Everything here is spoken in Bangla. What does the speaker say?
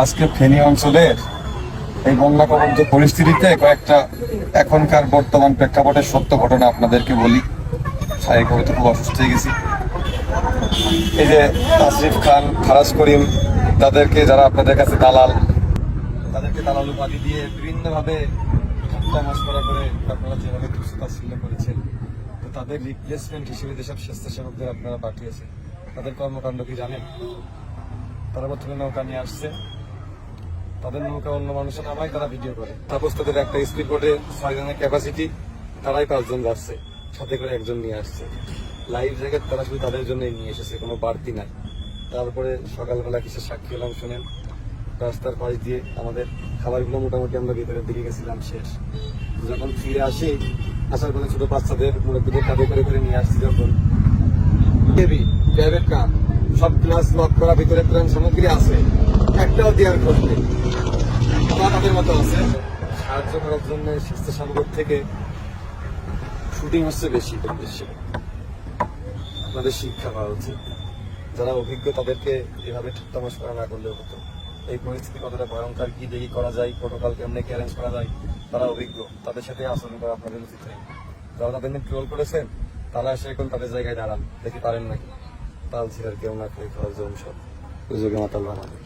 আজকে ফেনী অঞ্চলের এই বন্যা কবলিত পরিস্থিতিতে কয়েকটা এখনকার বর্তমান প্রেক্ষাপটের সত্য ঘটনা আপনাদেরকে বলি। শারীরিকভাবে তো খুব অসুস্থ হয়ে গেছি। এই যে তাসরিফ খান, ফারাজ করিম, তাদেরকে যারা আপনাদের কাছে দালাল, তাদেরকে দালাল উপাধি দিয়ে বিভিন্নভাবে মস্করা করে আপনারা যেভাবে তাচ্ছিল্য করেছেন, তো তাদের রিপ্লেসমেন্ট হিসেবে যেসব স্বেচ্ছাসেবকদের আপনারা পাঠিয়েছেন, তাদের কর্মকাণ্ড কি জানেন? তারা প্রথমে নৌকা নিয়ে আসছে, তাদের নৌকা অন্য মানুষের নামায় তারা ভিডিও করে। তারপর তাদের একটা স্পিড বোটে 6 জনের ক্যাপাসিটি, তারাই 5 জন যাচ্ছে, সাথে করে একজন নিয়ে আসছে। লাইফ জ্যাকেট তারা শুধু তাদের জন্যই নিয়ে এসেছে, কোনো বাড়তি নাই। তারপরে সকালবেলা কিসের সাক্ষী হলাম শুনেন, রাস্তার পাশ দিয়ে আমাদের খাবারগুলো মোটামুটি আমরা ভিতরের দিকে গেছিলাম শেষ। যখন ফিরে আসি, আসার পরে ছোট বাচ্চাদের মুরব্বীদের কাঁধে করে করে নিয়ে আসছি, যখন প্রাইভেট কার সব ক্লাস লক করা, ভিতরে ত্রাণ সামগ্রী আছে, একটাও দেওয়ার খোঁজ নেই। তাদের মতো আছে সাহায্য করার জন্য স্বেচ্ছাসেবক থেকে শুটিং হচ্ছে বেশি উদ্দেশ্যে। আপনাদের শিক্ষা পাওয়া উচিত। যারা অভিজ্ঞ তাদেরকে এভাবে ঠাট্টামাশ করা না করলেও হতো। এই পরিস্থিতি কতটা ভয়ঙ্কর, কি দেখি করা যায়, প্রোটোকল কেমনে কি অ্যারেঞ্জ করা যায়, তারা অভিজ্ঞ, তাদের সাথে আচরণ করা আপনাদের উচিত। যারা তাদের নিয়ে ট্রোল করেছেন, তারা এসে এখন তাদের জায়গায় দাঁড়ান, দেখি পারেন নাকি। তাল ছিঁড়ার কেউ না খেয়ে খাওয়ার জন্য সব সুযোগে মাতাল বানাবে।